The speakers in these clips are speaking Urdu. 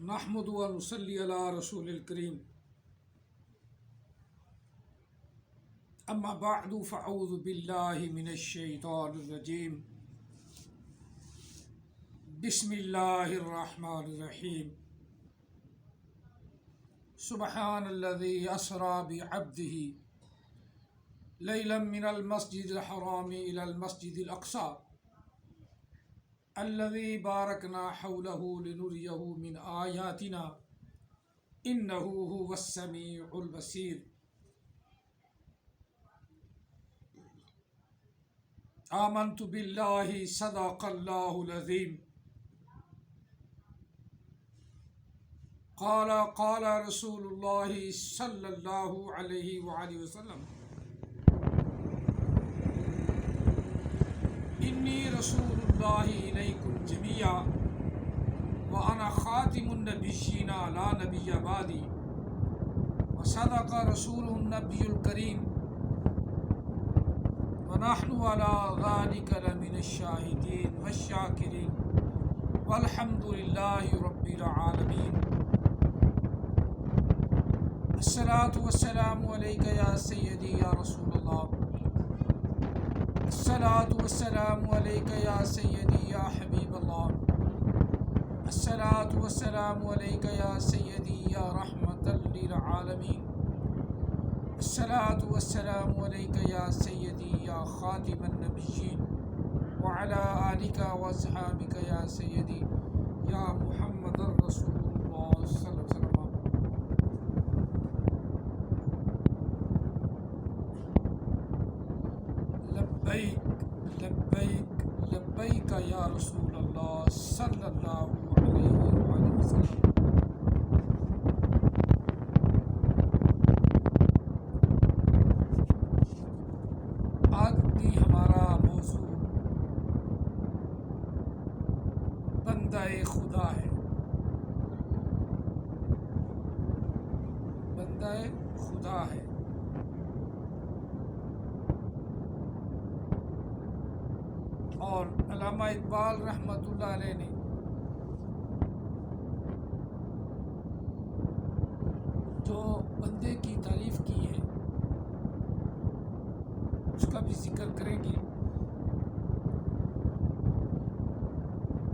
نحمد و نصلی علی رسول الکریم اما بعد فاعوذ باللہ من الشیطان الرجیم بسم اللہ الرحمن الرحیم سبحان الذی اسری بعبدہ لیلا من المسجد الحرام الى المسجد الاقصی الذي باركنا حوله لنريه من آياتنا إنه هو السميع البصير آمنت بالله صدق الله العظيم قال رسول الله صلى الله عليه وآله وسلم إني رسول اللہ علیکم جمیعا وانا خاتم النبیین لا نبی بعدی وصدق رسول النبی الکریم ونحن على ذلك لمن الشاہدین والشاکرین والحمد للہ رب العالمین الصلاۃ والسلام علیک یا سیدی یا رسول اللہ الصلاۃ والسلام علیک یا سیدی یا حبیب اللہ الصلاۃ والسلام علیک یا سیدی یا رحمۃ للعالمین الصلاۃ والسلام علیک یا سیدی یا خاتم النبیین وعلی آلک واصحابک یا سیدی یا محمد رسول اللہ صلی اللہ علیہ وسلم. لبیک لبیک لبیک یا رسول اللہ صلی اللہ علیہ وآلہ وسلم. آج بھی ہمارا موضوع بندہ خدا ہے. بندہ خدا ہے. اور علامہ اقبال رحمۃ اللہ علیہ نے جو بندے کی تعریف کی ہے اس کا بھی ذکر کریں گے.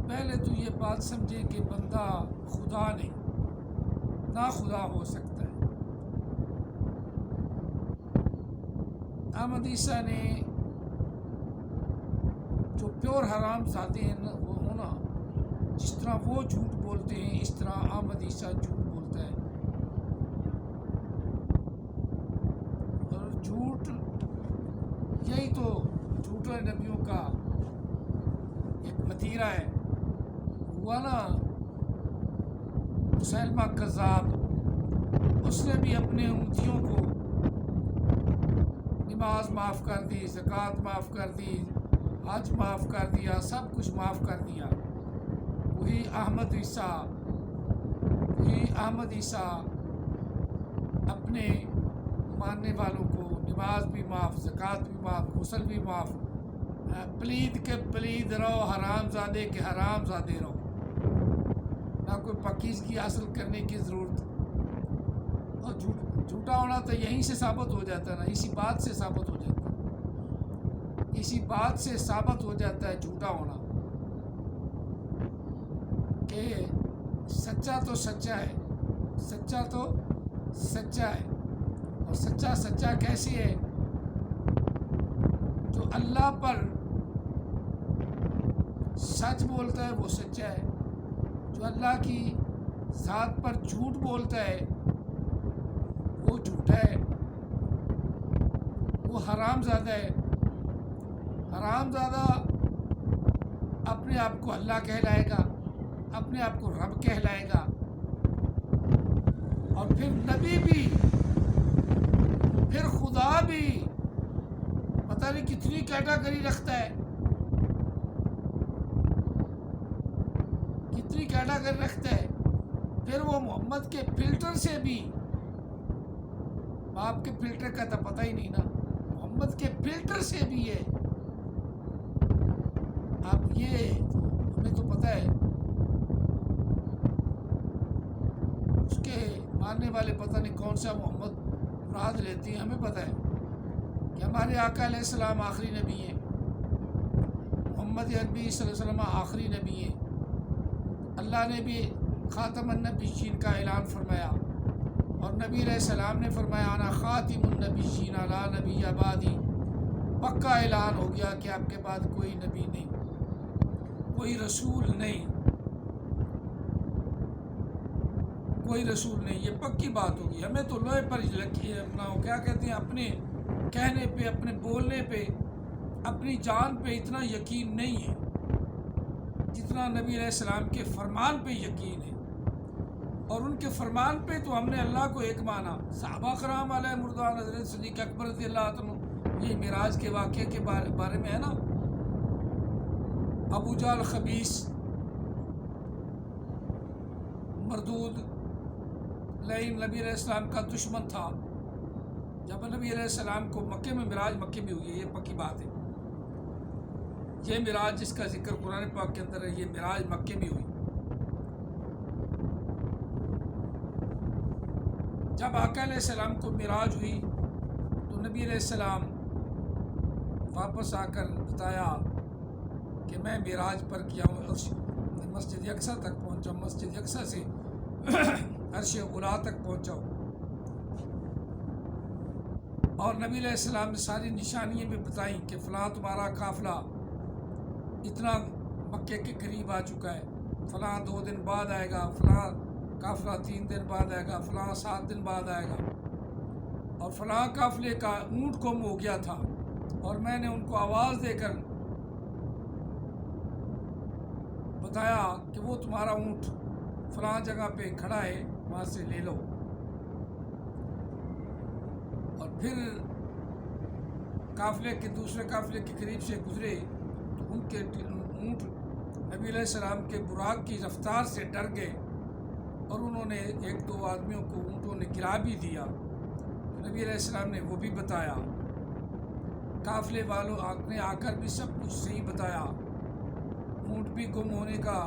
پہلے تو یہ بات سمجھیں کہ بندہ خدا نہیں، نا خدا ہو سکتا ہے. احمد عیسیٰ نے جو پیور حرام زادے ہیں وہ ہونا، جس طرح وہ جھوٹ بولتے ہیں اس طرح احمد عیسیٰ جھوٹ بولتا ہے. اور جھوٹ یہی تو جھوٹے نبیوں کا ایک وتیرہ ہے. ہوا نا مسیلمہ کذاب، اس نے بھی اپنے امتیوں کو نماز معاف کر دی، زکوٰۃ معاف کر دی، حج معاف کر دیا، سب کچھ معاف کر دیا. وہی احمد عیسیٰ اپنے ماننے والوں کو نماز بھی معاف، زکوٰۃ بھی معاف، غسل بھی معاف. پلید کے پلید رہو، حرام زادے کے حرام زادے رہو. نہ کوئی پاکیزگی حاصل کرنے کی ضرورت. اور جھوٹا ہونا تو یہیں سے ثابت ہو جاتا ہے نا، اسی بات سے ثابت ہو جاتا ہے. اسی بات سے ثابت ہو جاتا ہے جھوٹا ہونا کہ سچا تو سچا ہے، سچا تو سچا ہے. اور سچا سچا کیسے ہے؟ جو اللہ پر سچ بولتا ہے وہ سچا ہے. جو اللہ کی ذات پر جھوٹ بولتا ہے وہ جھوٹا ہے، وہ حرام زادہ ہے. حرام زادہ اپنے آپ کو اللہ کہلائے گا، اپنے آپ کو رب کہلائے گا، اور پھر نبی بھی، پھر خدا بھی. پتہ نہیں کتنی کیٹاگری رکھتا ہے، کتنی کیٹاگری رکھتا ہے. پھر وہ محمد کے فلٹر سے بھی، باپ کے فلٹر کا تو پتہ ہی نہیں نا، محمد کے فلٹر سے بھی ہے. اب یہ ہمیں تو پتہ ہے اس کے ماننے والے پتہ نہیں کون سا محمد مراد لیتے ہیں. ہمیں پتہ ہے کہ ہمارے آقا علیہ السلام آخری نبی ہیں، محمد عربی صلی اللہ علیہ وسلم آخری نبی ہیں. اللہ نے بھی خاتم النبیین کا اعلان فرمایا، اور نبی علیہ السلام نے فرمایا انا خاتم النبیین لا نبی بعدی. پکا اعلان ہو گیا کہ آپ کے بعد کوئی نبی نہیں، کوئی رسول نہیں، کوئی رسول نہیں. یہ پکی بات ہوگی. ہمیں تو لوہے پر اپنا کیا کہتے ہیں، اپنے کہنے پہ، اپنے بولنے پہ، اپنی جان پہ اتنا یقین نہیں ہے جتنا نبی علیہ السلام کے فرمان پہ یقین ہے. اور ان کے فرمان پہ تو ہم نے اللہ کو ایک مانا. صحابہ کرام علیہ مردان، حضرت صدیق اکبر رضی اللہ عنہ، یہ معراج کے واقعے کے بارے میں ہے نا. ابو جہل خبیث مردود لعین نبی علیہ السلام کا دشمن تھا. جب نبی علیہ السلام کو مکے میں معراج، مکے میں ہوئی ہے، یہ پکی بات ہے. یہ معراج جس کا ذکر قرآن پاک کے اندر ہے، یہ معراج مکے میں ہوئی. جب آقا علیہ السلام کو معراج ہوئی تو نبی علیہ السلام واپس آ کر بتایا کہ میں معراج پر کیا ہوں، اور مسجد اقصیٰ تک پہنچا، مسجد اقصیٰ سے عرش اولیٰ تک پہنچا ہوں. اور نبی علیہ السلام نے ساری نشانیاں بھی بتائیں کہ فلاں تمہارا قافلہ اتنا مکے کے قریب آ چکا ہے، فلاں 2 دن بعد آئے گا، فلاں قافلہ 3 دن بعد آئے گا، فلاں 7 دن بعد آئے گا. اور فلاں قافلے کا اونٹ گم ہو گیا تھا، اور میں نے ان کو آواز دے کر بتایا کہ وہ تمہارا اونٹ فلاں جگہ پہ کھڑا ہے، وہاں سے لے لو. اور پھر قافلے کے دوسرے قافلے کے قریب سے گزرے تو ان کے اونٹ نبی علیہ السلام کے براق کی رفتار سے ڈر گئے، اور انہوں نے 1-2 آدمیوں کو اونٹوں نے گرا بھی دیا. نبی علیہ السلام نے وہ بھی بتایا. قافلے والوں نے آ کر بھی سب کچھ صحیح بتایا، اونٹ بھی گم ہونے کا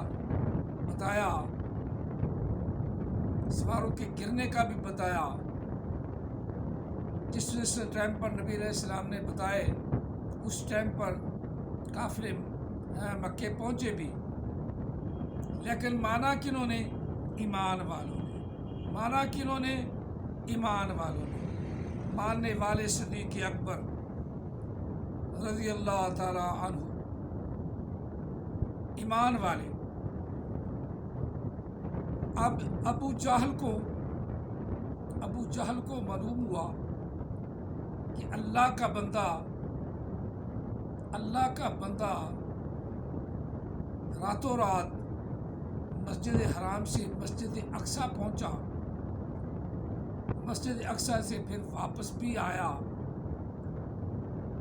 بتایا، سواروں کے گرنے کا بھی بتایا. جس ٹائم پر نبی علیہ السلام نے بتائے اس ٹائم پر قافلے مکے پہنچے بھی. لیکن مانا کنہوں نے؟ ایمان والوں نے. مانا کنہوں نے؟ ایمان والوں نے. ماننے والے صدیق اکبر رضی اللہ تعالی عنہ، ایمان والے. اب ابو جہل کو معلوم ہوا کہ اللہ کا بندہ راتوں رات مسجد حرام سے مسجد اقصیٰ پہنچا، مسجد اقصیٰ سے پھر واپس بھی آیا،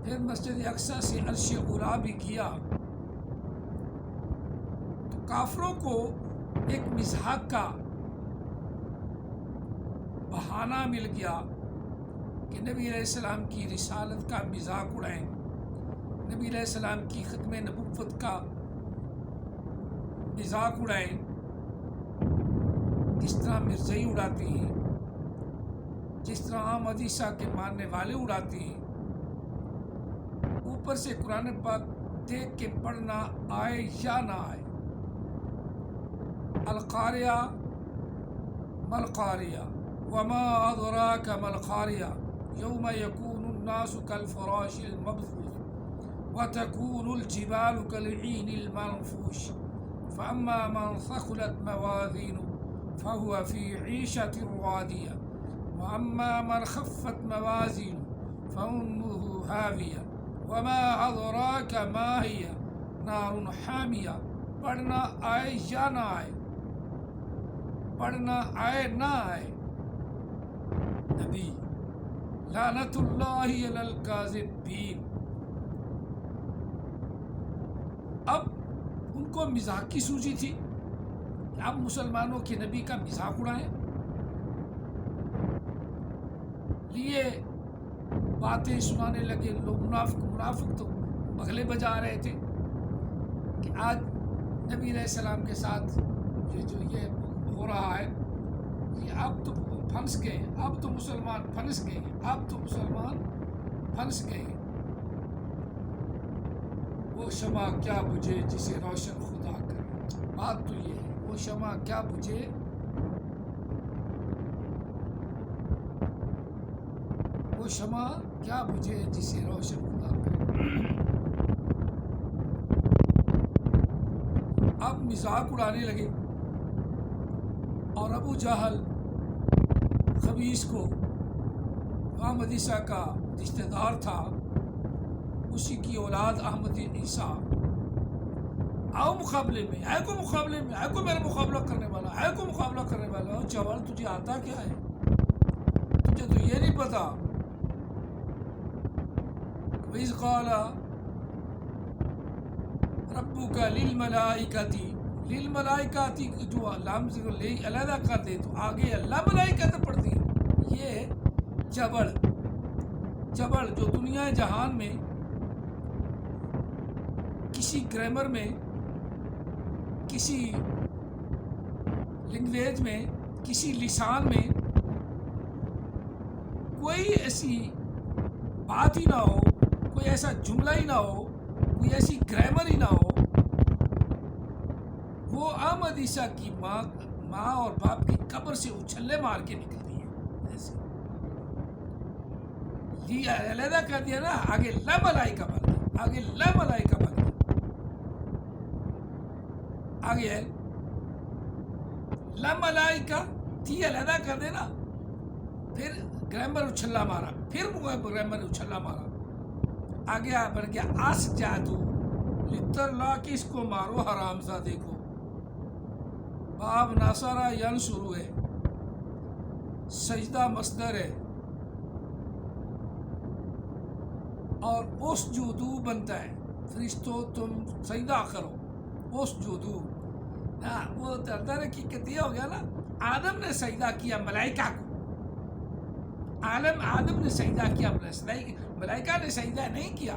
پھر مسجد اقصیٰ سے عرش اولیٰ بھی کیا. تو کافروں کو ایک مزاق کا بہانہ مل گیا کہ نبی علیہ السلام کی رسالت کا مذاق اڑائیں، نبی علیہ السلام کی ختم نبوت کا مذاق اڑائیں. جس طرح مرزائی اڑاتی ہیں، جس طرح احمد عیسیٰ کے ماننے والے اڑاتے ہیں. اوپر سے قرآن پاک دیکھ کے پڑھنا آئے یا نہ آئے. القاریہ ملقاریہ وما ادراک ملقاریہ یوم یکون الناس کالفراش المبثوث وتکون الجبال کالعین المنفوش فاما من ثقلت موازینہ فهو في عيشة راضية وأما من خفت موازينه فأمه هاوية وما أدراك ما هي نار حامية. پڑھنا آئے یا نہ آئے، پڑھنا آئے نہ آئے. نبی لعنت اللہ علی الکاذبین. اب ان کو مزاق کی سوچی تھی کہ اب مسلمانوں کے نبی کا مذاق اڑائیں. لیے باتیں سنانے لگے لوگ. منافق تو بغلے بجا رہے تھے کہ آج نبی علیہ السلام کے ساتھ یہ ہو رہا ہے، یہ پھنس گئے، اب تو مسلمان پھنس گئے، اب تو مسلمان پھنس گئے۔ وہ شمع کیا بجھے جسے روشن خدا کرے، بات تو یہ ہے، وہ شمع کیا بجھے، وہ شمع کیا بجھے جسے روشن خدا کرے۔ اب مذاق اڑانے لگے، اور ابو جہل خبیث کو احمد عیسیٰ کا رشتہ دار تھا، اسی کی اولاد احمد عیسیٰ، آؤ مقابلے میں، ہے کو مقابلے میں، ہے کو میرا مقابلہ کرنے والا، ہے کو مقابلہ کرنے والا۔ چاول تجھے آتا کیا ہے؟ تجھے تو یہ نہیں پتا۔ وَإِذْ قَالَ رَبُّكَ لِلْمَلَائِكَةِ، لِلْمَلَائِكَةِ جو لام سے علیحدہ کر دے تو آگے اللہ ملائکہ پڑھتی ہے۔ یہ جبڑ جو دنیا جہان میں کسی گرامر میں، کسی لینگویج میں، کسی لسان میں کوئی ایسی بات ہی نہ ہو، کوئی ایسا جملہ ہی نہ ہو، کوئی ایسی گرامر ہی نہ ہو، وہ احمد عیسیٰ کی ماں اور باپ کی قبر سے اچھلے مار کے نکلتی ہے۔ ایسے علیحدہ کر دیا نا، آگے لا ملائکہ بن گیا، آگے لا ملائکہ بن گیا، آگے ہے لا ملائکہ تھی علیحدہ کر دینا، پھر گرامر اچھلا مارا، پھر گرامر اچھلا مارا، آگے بن گیا آس جادو لتر لا کہ اس کو مارو حرام زادے کو۔ باب ناصرہ ینصرو ہے، سجدہ مصدر ہے، اور اس جودو بنتا ہے، فرشتوں تم سجدہ کرو، اس جودو۔ وہ در حقیقت یہ ہو گیا نا، آدم نے سجدہ کیا ملائکہ کو، آدم نے سجدہ کیا، ملائکہ نے سجدہ نہیں کیا۔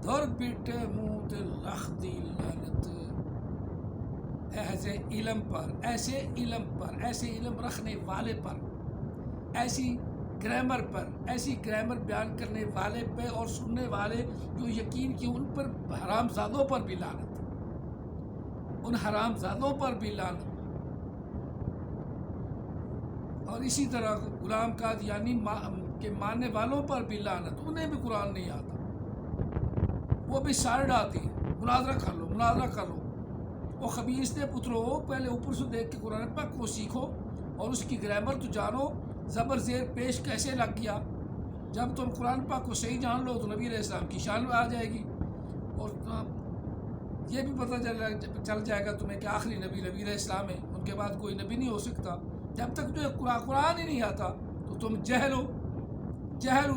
دھر بیٹے موت لختی لعنت، ایسے علم پر، ایسے علم پر، ایسے علم رکھنے والے پر، ایسی گرامر پر، ایسی گرامر بیان کرنے والے پہ اور سننے والے جو یقین کی، ان پر حرام زادوں پر بھی لعنت، ان حرام زادوں پر بھی لعنت۔ اور اسی طرح غلام قادیانی کے ماننے والوں پر بھی لعنت، انہیں بھی قرآن نہیں آتا، وہ بھی سار ڈالتے ہیں، مناظرہ کر لو، مناظرہ کر لو۔ وہ خبیث نے پترو، پہلے اوپر سے دیکھ کے قرآن پاک کو سیکھو اور اس کی گرامر تو جانو، زبر زیر پیش کیسے لگ گیا۔ جب تم قرآن پاک کو صحیح جان لو تو نبی علیہ السلام کی شان آ جائے گی، اور یہ بھی پتہ چل جائے گا تمہیں کہ آخری نبی علیہ السلام ہے، ان کے بعد کوئی نبی نہیں ہو سکتا۔ جب تک جو قرآن ہی نہیں آتا تو تم جہل ہو،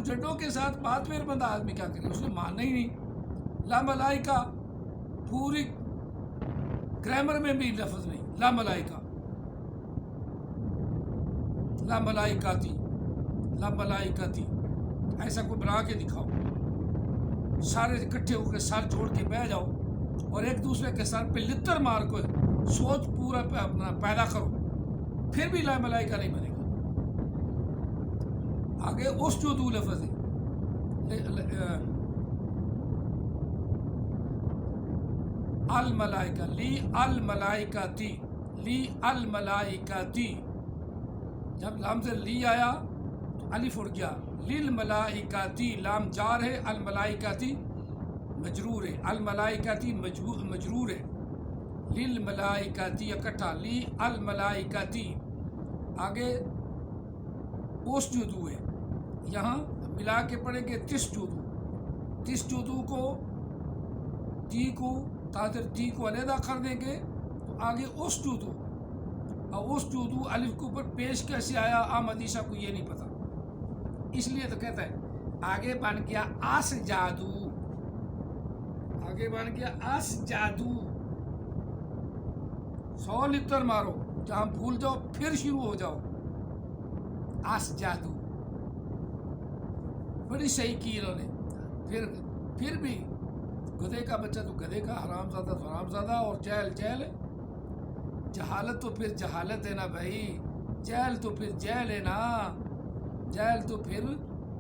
جڈوں کے ساتھ بات پھر بندہ آدمی کیا کرے، اس نے ماننا ہی نہیں۔ لا ملائکہ پوری گرامر میں بھی لفظ نہیں، لا ملائکہ، لا ملائکاتی، لا ملائکاتی، ایسا کوئی بنا کے دکھاؤ، سارے اکٹھے ہو کے سر جوڑ کے بیٹھ جاؤ اور ایک دوسرے کے سر پہ لتر مار کو سوچ پورا اپنا پیدا کرو، پھر بھی لا ملائکہ نہیں بنے گا۔ آگے اس جو دو لفظ ہے، الملائکہ، لی الملائکتی، لی الملائکتی، جب لام سے لی آیا تو الف اڑ گیا، للملائکتی، لام جار ہے، الملائکتی مجرور ہے، الملائکتی مجرور ہے، للملائکتی اکٹھا، لی الملائکتی، آگے اس جدو ہے، یہاں ملا کے پڑھیں گے تس جدو، تس جدو کو تی کو تاجر تی کو علیحدہ کر دیں گے تو آگے اس جدو، اور اس جدو الف کے اوپر پیش کیسے آیا احمد عیسیٰ کو یہ نہیں پتا، اس لیے تو کہتا ہے آگے بن گیا آس جادو، آگے بن گیا آس جادو، 100 لتر مارو، جہاں بھول جاؤ پھر شروع ہو جاؤ، آس جادو بڑی صحیح کی انہوں نے۔ پھر بھی گدھے کا بچہ تو گدھے کا، حرام زادہ تو حرام زادہ، اور جہل جہل ہے، جہالت تو پھر جہالت ہے نا بھائی، جیل تو پھر جیل ہے نا، جیل تو پھر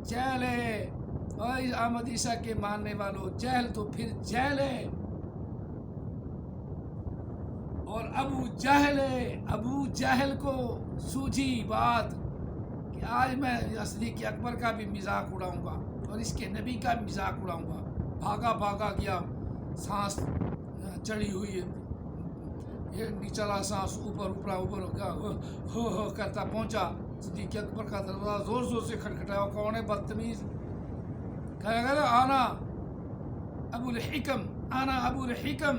جیل ہے۔ اور احمد عیسیٰ کے ماننے والوں، جیل تو پھر جیل ہے۔ اور ابو جہل ہے، ابو جہل کو سوجھی بات کہ آج میں صدیق اکبر کا بھی مذاق اڑاؤں گا اور اس کے نبی کا بھی مذاق اڑاؤں گا۔ بھاگا بھاگا گیا، سانس چڑھی ہوئی ہے، یہ نیچلا سانس اوپر ہو کرتا پہنچا، صدیق اکبر کا دروازہ زور زور سے کھٹکھٹایا۔ کون ہے؟ بدتمیز کہا گیا آنا ابو الحکم، آنا ابو الحکم۔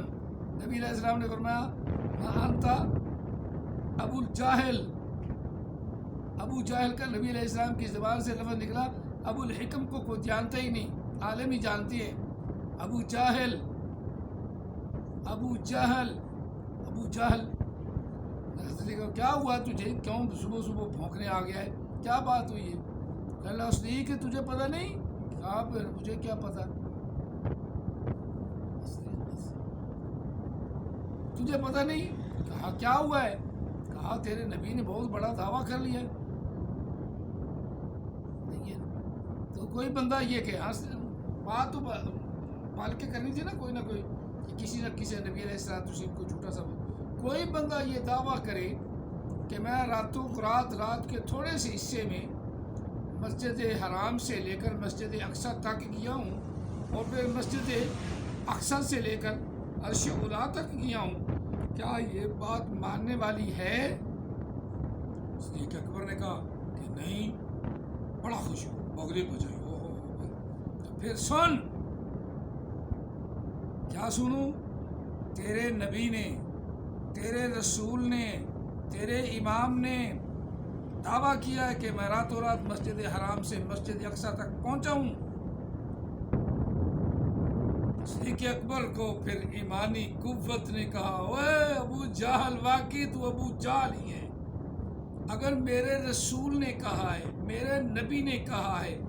نبی علیہ السلام نے فرمایا انتا ابو الجاہل۔ ابو جاہل کا نبی علیہ السلام کی زبان سے لفظ نکلا، ابو الحکم کو کوئی جانتا ہی نہیں، عالم ہی جانتی ہے۔ ابو جاہل، ابو جہل، ابو جہل۔ کیا ہوا تجھے؟ کیوں صبح صبح بھونکنے آ گیا ہے؟ کیا بات ہوئی ہے؟ کہ اللہ صدیق ہے، تجھے پتہ نہیں؟ کہا پھر مجھے کیا پتہ، تجھے پتہ نہیں؟ کہا کیا ہوا ہے؟ کہا تیرے نبی نے بہت بڑا دعویٰ کر لیا ہے۔ تو کوئی بندہ یہ کہ بات تو پال کے کرنی تھی نا، کوئی نہ کوئی، کسی نہ کسی نبی علیہ السلام کو جھوٹا سا کوئی بندہ یہ دعویٰ کرے کہ میں رات کے تھوڑے سے حصے میں مسجد حرام سے لے کر مسجد اقصی تک گیا ہوں اور پھر مسجد اقصی سے لے کر عرش اولیٰ تک گیا ہوں، کیا یہ بات ماننے والی ہے؟ صدیق اکبر نے کہا کہ نہیں، بڑا خوش ہوں، بغلے بجائی۔ پھر سن، کیا سنوں؟ تیرے نبی نے، تیرے رسول نے، تیرے امام نے دعویٰ کیا ہے کہ میں راتوں رات مسجد حرام سے مسجد اقصی تک پہنچا ہوں۔ صدیق اکبر کو پھر ایمانی قوت نے کہا اوے ابو جہل، واقعی تو ابو جہل ہی ہے۔ اگر میرے رسول نے کہا ہے، میرے نبی نے کہا ہے،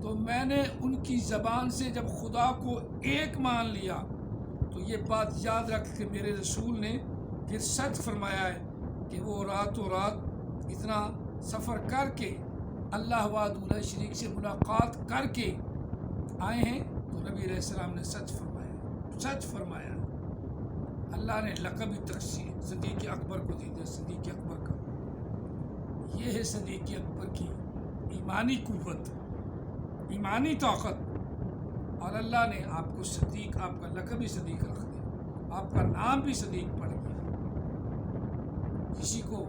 تو میں نے ان کی زبان سے جب خدا کو ایک مان لیا تو یہ بات یاد رکھ کہ میرے رسول نے پھر سچ فرمایا ہے کہ وہ راتوں رات اتنا سفر کر کے اللہ وحدہ لا شریک سے ملاقات کر کے آئے ہیں۔ تو نبی علیہ السلام نے سچ فرمایا، سچ فرمایا۔ اللہ نے لقب تقسیم صدیق اکبر کو دی تھی، صدیق اکبر کا۔ یہ ہے صدیق اکبر کی ایمانی قوت، ایمانی طاقت۔ اور اللہ نے آپ کو صدیق، آپ کا لقب بھی صدیق رکھ دیا، آپ کا نام بھی صدیق پڑ گیا۔ کسی کو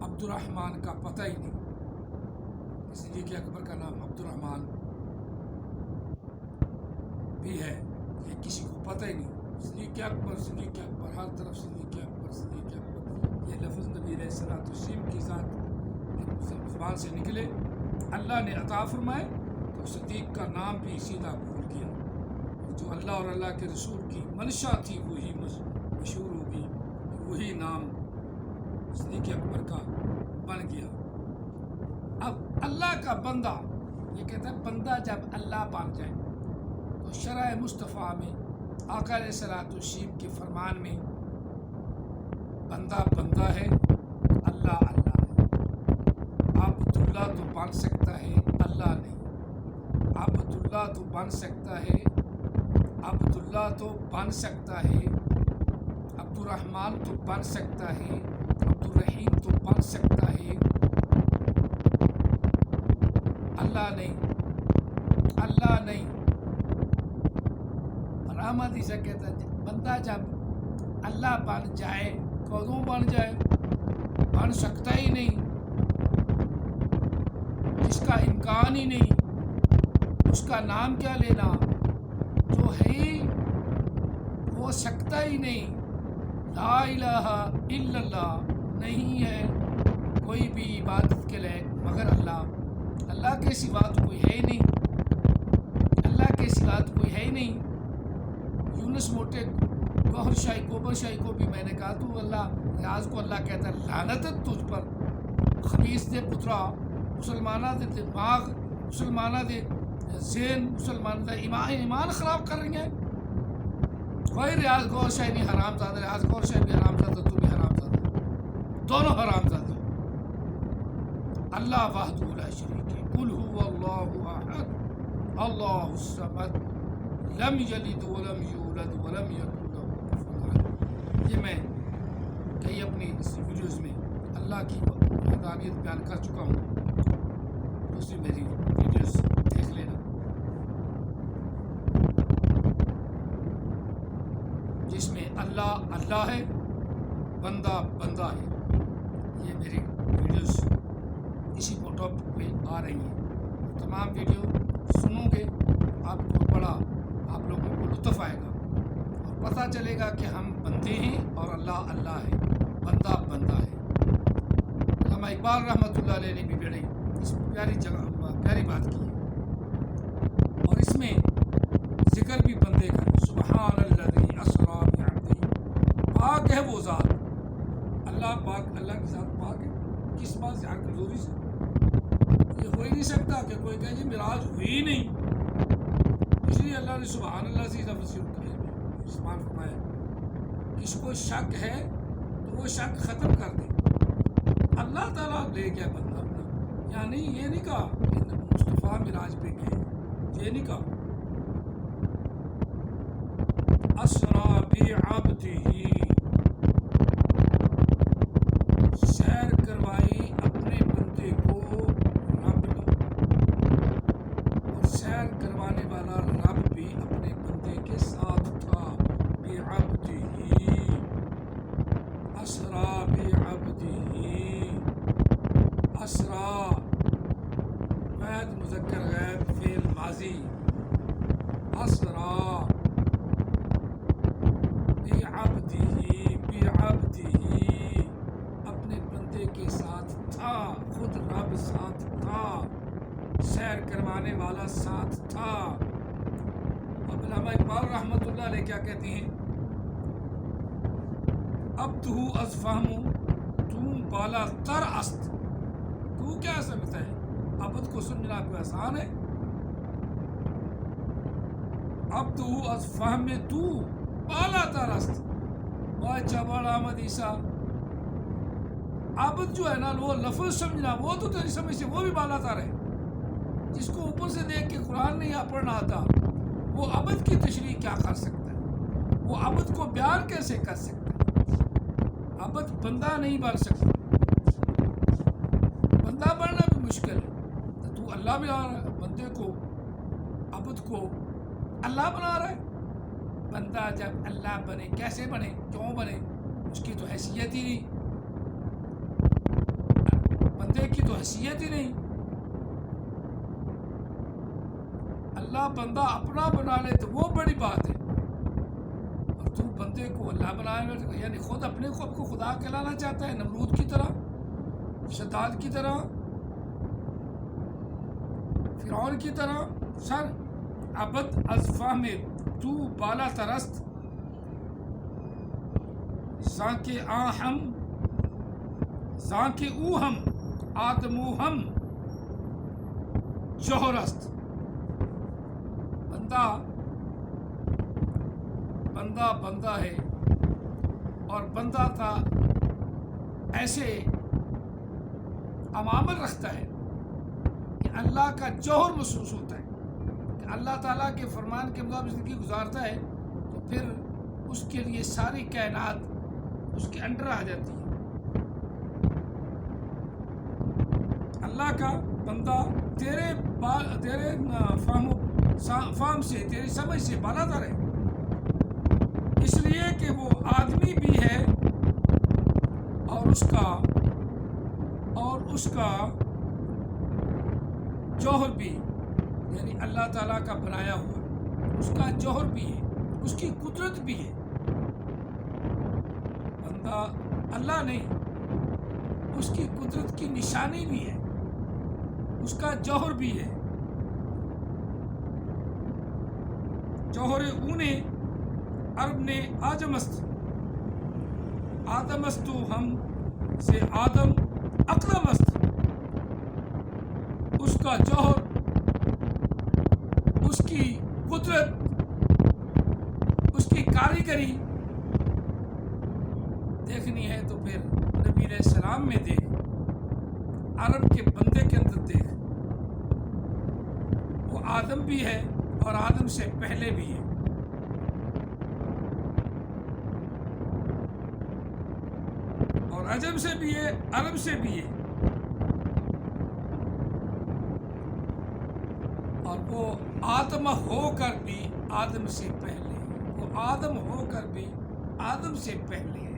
عبد الرحمن کا پتہ ہی نہیں، صدیق اکبر کا نام عبد الرحمن بھی ہے، یہ کسی کو پتہ ہی نہیں۔ صدیق اکبر، صدیق اکبر، ہر طرف صدیق اکبر، صدیق اکبر۔ یہ لفظ نبی علیہ السلام کی ذات زبان سے نکلے، اللہ نے عطا فرمائے، تو صدیق کا نام بھی سیدھا بھول گیا۔ جو اللہ اور اللہ کے رسول کی منشا تھی وہی مشہور ہوگی، وہی نام صدیق اکبر کا بن گیا۔ اب اللہ کا بندہ، یہ کہتا ہے بندہ جب اللہ بن جائے تو شرع مصطفیٰ میں آقا علیہ الصلوۃ والتسلیم کے فرمان میں بندہ بندہ ہے، اللہ اللہ ہے۔ عبداللہ تو بن سکتا ہے، اللہ نہیں۔ عبداللہ تو بن سکتا ہے، عبداللہ تو بن سکتا ہے، عبد الرحمن تو بن سکتا ہے، عبد الرحیم تو بن سکتا ہے، اللہ نہیں، اللہ نہیں۔ احمد عیسیٰ کہتا ہے بندہ جب اللہ بن جائے، کدوں بن جائے؟ بن سکتا ہی نہیں، جس کا امکان ہی نہیں، اس کا نام کیا لینا؟ جو ہے وہ سکتا ہی نہیں۔ لا الہ الا اللہ، نہیں ہے کوئی بھی عبادت کے لائق مگر اللہ، اللہ کے سوا تو کوئی ہے ہی نہیں، اللہ کے سوا تو کوئی ہے ہی نہیں۔ یونس موٹے گوہر شاہی گوبر شاہی کو بھی میں نے کہا تو اللہ ریاض کو اللہ کہتا ہے لعنت تجھ پر، خبیث دے پترا، مسلمانہ دے دماغ، مسلمانہ دے ذہن، مسلمانہ دے ایمان خراب کر رہی ہیں۔ کوئی ریاض گوہر شاہی نہیں حرام زادہ، ریاض گوہر شاہی بھی حرام زادہ، تو بھی حرام زادہ، دونوں حرام زادہ۔ اللہ وحدہ لا شریک ہے، قل هو اللہ احد اللہ الصمد لم یلد ولم یولد ولم یکن له کفوا احد۔ یہ میں کئی اپنی ویڈیوز میں اللہ کی وحدانیت بیان کر چکا ہوں، دوسری میری ویڈیوز دیکھ لینا، جس میں اللہ اللہ ہے، بندہ بندہ ہے۔ یہ میری ویڈیوز اسی کو ٹاپک پہ آ رہی ہیں، تمام ویڈیو سنو گے آپ کو بڑا آپ لوگوں کو لطف آئے گا اور پتہ چلے گا کہ ہم بندے ہیں اور اللہ اللہ ہے، بندہ بندہ ہے۔ علامہ اقبال رحمۃ اللہ علیہ نے بھی بڑی اس پیاری بات کی ہے، اور اس میں ذکر بھی بندے کا، سبحان الذی اسریٰ بعبدہ، پاک ہے وہ ذات، اللہ پاک، اللہ کی ذات پاک ہے، کس بات سے کمزوری سے؟ یہ ہو ہی نہیں سکتا کہ کوئی کہے جی معراج ہوئی ہی نہیں، اس لیے اللہ نے سبحان اللہ سے استعمال فرمایا۔ کس کو شک ہے تو وہ شک ختم کر دے، اللہ تعالیٰ لے گیا بندہ اپنا، یعنی یہ نہیں کہا کہ مصطفیٰ معراج پہ گئے، یہ نہیں کہا اسریٰ بعبدہ، سیر کروائی اپنے بندے کو رب نے، اور سیر کروانے والا رب بھی اپنے بندے کے ساتھ تھا، بعبدہ اسریٰ بعبدہ، اسریٰ فعل مذکر غائب فعل ماضی، اسریٰ بعبدہ اپنے بندے کے ساتھ تھا، خود رب ساتھ تھا، سیر کروانے والا ساتھ تھا۔ اب علامہ اقبال رحمۃ اللہ علیہ کیا کہتے ہیں؟ عبدہ از فہم تو بالا تر است، تو کیا سمجھتا ہے؟ عبد کو سمجھنا کوئی آسان ہے؟ عبدہ از فہم تو بالا تر است، چبڑ احمد عیسیٰ، عبد جو ہے نا وہ لفظ سمجھنا، وہ تو تیری سمجھ سے وہ بھی بالا تر ہے۔ جس کو اوپر سے دیکھ کے قرآن نہیں پڑھنا آتا، وہ عبد کی تشریح کیا کر سکتا ہے؟ وہ عبد کو بیان کیسے کر سکتا ہے؟ عبد بندہ نہیں بن سکتا، بندہ بننا بھی مشکل ہے، تو اللہ بنا رہا ہے بندے کو، عبد کو اللہ بنا رہا ہے۔ بندہ جب اللہ بنے، کیسے بنے، کیوں بنے؟ اس کی تو حیثیت ہی نہیں، بندے کی تو حیثیت ہی نہیں۔ اللہ بندہ اپنا بنا لے تو وہ بڑی بات ہے، اور تو بندے کو اللہ بنانے، یعنی خود اپنے کو خدا کہلانا چاہتا ہے، نمرود کی طرح، شداد کی طرح، فرعون کی طرح۔ سر عبد از فہم تو بالا ترست، زانکہ آ ہم، زانکہ او ہم، آدمو ہم جوہر است۔ بندہ بندہ ہے، اور بندہ تھا ایسے عوامل رکھتا ہے کہ اللہ کا جوہر محسوس ہوتا ہے، کہ اللہ تعالیٰ کے فرمان کے مطابق زندگی گزارتا ہے تو پھر اس کے لیے ساری کائنات اس کے انڈر آ جاتی ہے۔ اللہ کا بندہ تیرے فہم سے، تیری سمجھ سے بالا تر ہے، اس لیے کہ وہ آدمی بھی ہے اور اس کا جوہر بھی، یعنی اللہ تعالیٰ کا بنایا ہوا اس کا جوہر بھی ہے، اس کی قدرت بھی ہے۔ بندہ اللہ نہیں، اس کی قدرت کی نشانی بھی ہے، اس کا جوہر بھی ہے۔ جوہر اونے عرب نے آجم است، آدم استو ہم سے آدم اقدم است، اس کا جوہر، اس کی قدرت، اس کی کاریگری دیکھنی ہے تو پھر نبی علیہ السلام میں دیکھ، عرب کے بندے آدم بھی ہے اور آدم سے پہلے بھی ہے. اور عجم سے بھی ہے، عرب سے بھی ہے. اور وہ آدم ہو کر بھی آدم سے پہلے ہے. وہ آدم ہو کر بھی آدم سے پہلے ہے.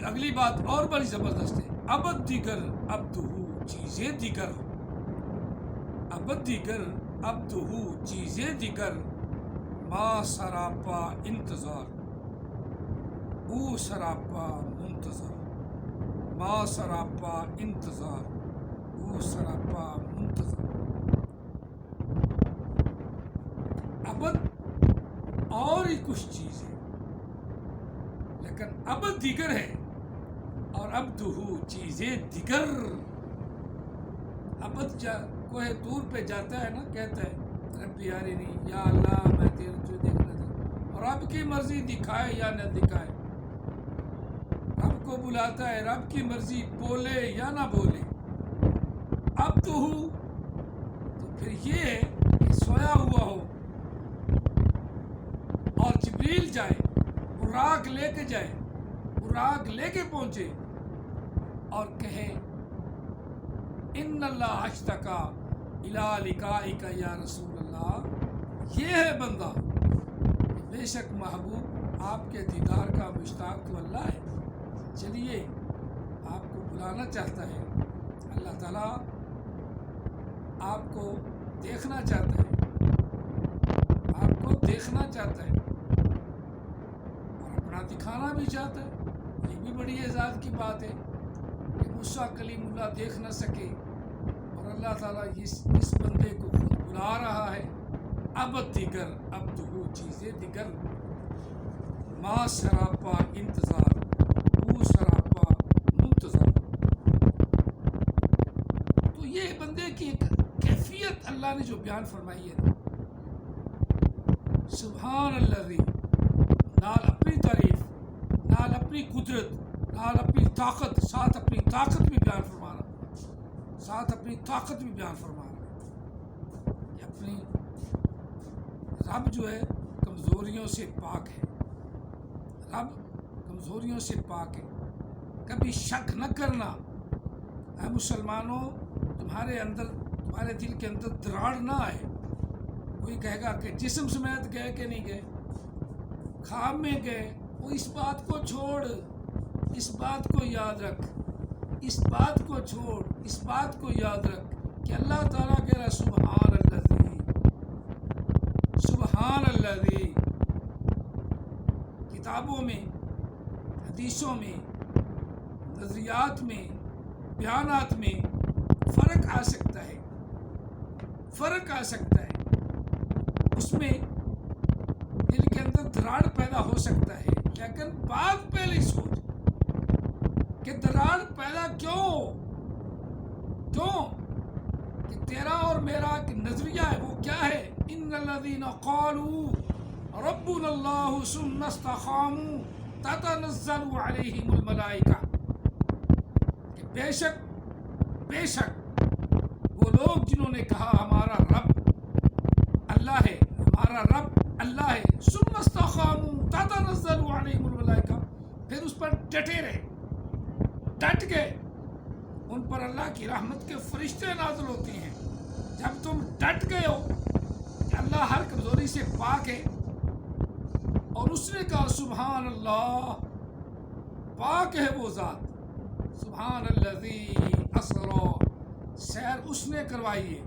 اگلی بات اور بڑی زبردست ہے. ابد دیگر عبدہ چیزیں دیگر، ابد دیگر عبدہ چیزیں دیگر، ما سراپا انتظار او سراپا منتظر، ما سراپا انتظار او سراپا منتظر. ابد اور ہی کچھ چیز ہے، لیکن ابد دیگر ہے اور عبدہ چیزیں دیگر. ابد کوئی دور پہ جاتا ہے نا، کہتا ہے ربی ارنی، یا اللہ میں تیرے جو دیکھنا چاہتا، اور رب کی مرضی دکھائے یا نہ دکھائے. رب کو بلاتا ہے، رب کی مرضی بولے یا نہ بولے. اب تو پھر یہ ہے کہ سویا ہوا ہو اور جبریل جائے، براق لے کے جائے، براق لے کے پہنچے اور کہے ان اللہ اشتقا الی لقائک یا رسول اللہ. یہ ہے بندہ، بے شک محبوب آپ کے دیدار کا مشتاق تو اللہ ہے. چلیے آپ کو بلانا چاہتا ہے. اللہ تعالیٰ آپ کو دیکھنا چاہتا ہے، آپ کو دیکھنا چاہتا ہے اور اپنا دکھانا بھی چاہتا ہے. یہ بھی بڑی اعزاز کی بات ہے کہ موسیٰ کلیم اللہ دیکھ نہ سکے اور اللہ تعالیٰ اس بندے کو خود بلا رہا ہے. ابد دیگر عبدہ چیزیں دیگر، ما سراپا انتظار او سراپا منتظر. تو یہ بندے کی ایک کیفیت اللہ نے جو بیان فرمائی ہے، سبحان الذی، نال اپنی تعریف، نال اپنی قدرت، نال اپنی طاقت، ساتھ اپنی طاقت بھی بیان فرما رہا، ساتھ اپنی طاقت بھی بیان فرما رہا. یہ اپنی رب جو ہے کمزوریوں سے پاک ہے. رب کمزوریوں سے پاک ہے. کبھی شک نہ کرنا اے مسلمانوں، تمہارے اندر، تمہارے دل کے اندر دراڑ نہ آئے. کوئی کہے گا کہ جسم سمیت گئے کہ نہیں گئے، خواب میں گئے. وہ اس بات کو چھوڑ، اس بات کو یاد رکھ، اس بات کو چھوڑ، اس بات کو یاد رکھ کہ اللہ تعالیٰ کہہ رہا سبحان الذی، سبحان الذی. کتابوں میں، حدیثوں میں، نظریات میں، بیانات میں فرق آ سکتا ہے، فرق آ سکتا ہے. اس میں دل کے اندر دراڑ پیدا ہو سکتا ہے، لیکن بات پہلے سوچ کہ دراڑ پیدا کیوں کہ تیرا اور میرا ایک نظریہ ہے. وہ کیا ہے؟ ان الذین قالوا ربنا اللہ ثم استقاموا تتنزل علیہم الملائکہ. کہ بے شک وہ لوگ جنہوں نے کہا ہمارا رب اللہ ہے، ہمارا رب اللہ ہے، ثم استقاموا تتنزل علیہم الملائکہ، پھر اس پر ڈٹے رہے، ڈٹ گئے، ان پر اللہ کی رحمت کے فرشتے نازل ہوتے ہیں. جب تم ڈٹ گئے ہو کہ اللہ ہر کمزوری سے پاک ہے، اور اس نے کہا سبحان اللہ، پاک ہے وہ ذات، سبحان الذی اسرا، سیر اس نے کروائی ہے.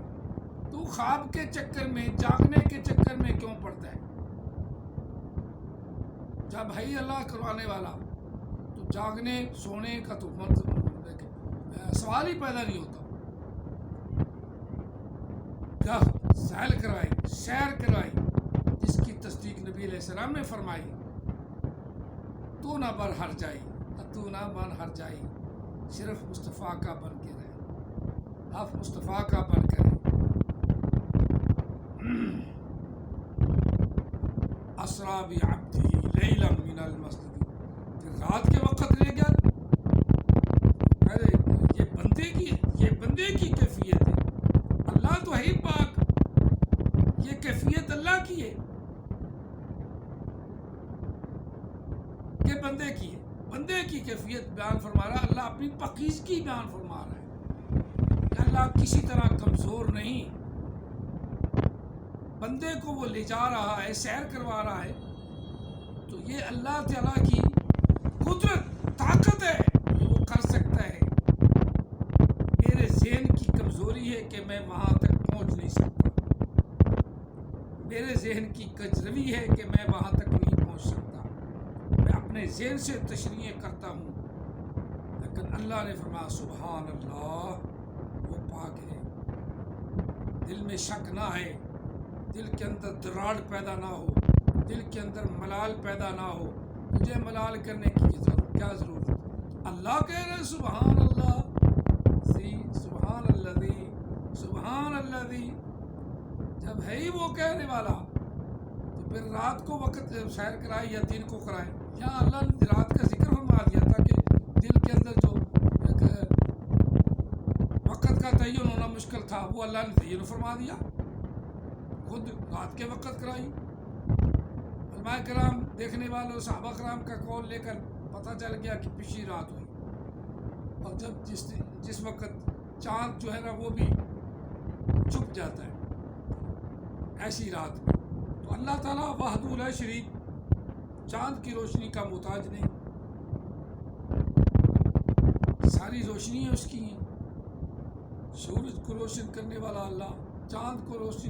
تو خواب کے چکر میں، جاگنے کے چکر میں کیوں پڑتا ہے؟ جب ہے اللہ کروانے والا تو جاگنے سونے کا تو سوال ہی پیدا نہیں ہوتا. جب سیر کروائی جس کی تصدیق نبی علیہ السلام نے فرمائی، تو نہ بر ہر جائی، تو نہ بن ہر جائی، صرف مصطفیٰ کا بن کے رہے، آپ مصطفیٰ کا بن کے رہے. اسرا بعبدہ لیلا من المسجد، پھر رات کے وقت لے گیا. یہ بندے کی کیفیت ہے. اللہ تو ہے ہی پاک، بندے کی کیفیت بیان فرما رہا ہے، اللہ اپنی پاکیزگی بیان فرما رہا ہے کہ اللہ کسی طرح کمزور نہیں، بندے کو وہ لے جا رہا ہے، سیر کروا رہا ہے، تو یہ اللہ تعالیٰ کی قدرت، طاقت ہے کہ وہ کر سکتا ہے۔ میرے ذہن کی کمزوری ہے کہ میں وہاں تک پہنچ نہیں سکتا، میرے ذہن کی کجروی ہے کہ میں وہاں تک نہیں پہنچ سکتا، میں اپنے ذہن سے تشریح کرتا ہوں، لیکن اللہ نے فرمایا سبحان اللہ، وہ پاک ہے، دل میں شک نہ ہے، دل کے اندر دراڑ پیدا نہ ہو، دل کے اندر ملال پیدا نہ ہو، مجھے ملال کرنے کی کیا ضرورت ہے؟ اللہ کہہ رہے سبحان اللہ، سبحان الذی، سبحان الذی، جب ہے ہی وہ کہنے والا تو پھر رات کو وقت سیر کرائے یا دن کو کرائے؟ یہاں اللہ نے رات کا ذکر فرما دیا تھا کہ دل کے اندر جو وقت کا تعین ہونا مشکل تھا وہ اللہ نے تعین فرما دیا، خود رات کے وقت کرائی۔ علماء کرام دیکھنے والوں صحابہ کرام کا قول لے کر پتہ چل گیا کہ پچھلی رات ہوئی، اور جب جس وقت چاند جو ہے نا وہ بھی چھپ جاتا ہے ایسی رات میں، تو اللہ تعالیٰ وحدہ لا شریک چاند کی روشنی کا محتاج نہیں، ساری روشنیاں اس کی ہیں، سورج کو روشن کرنے والا اللہ، چاند کو روشن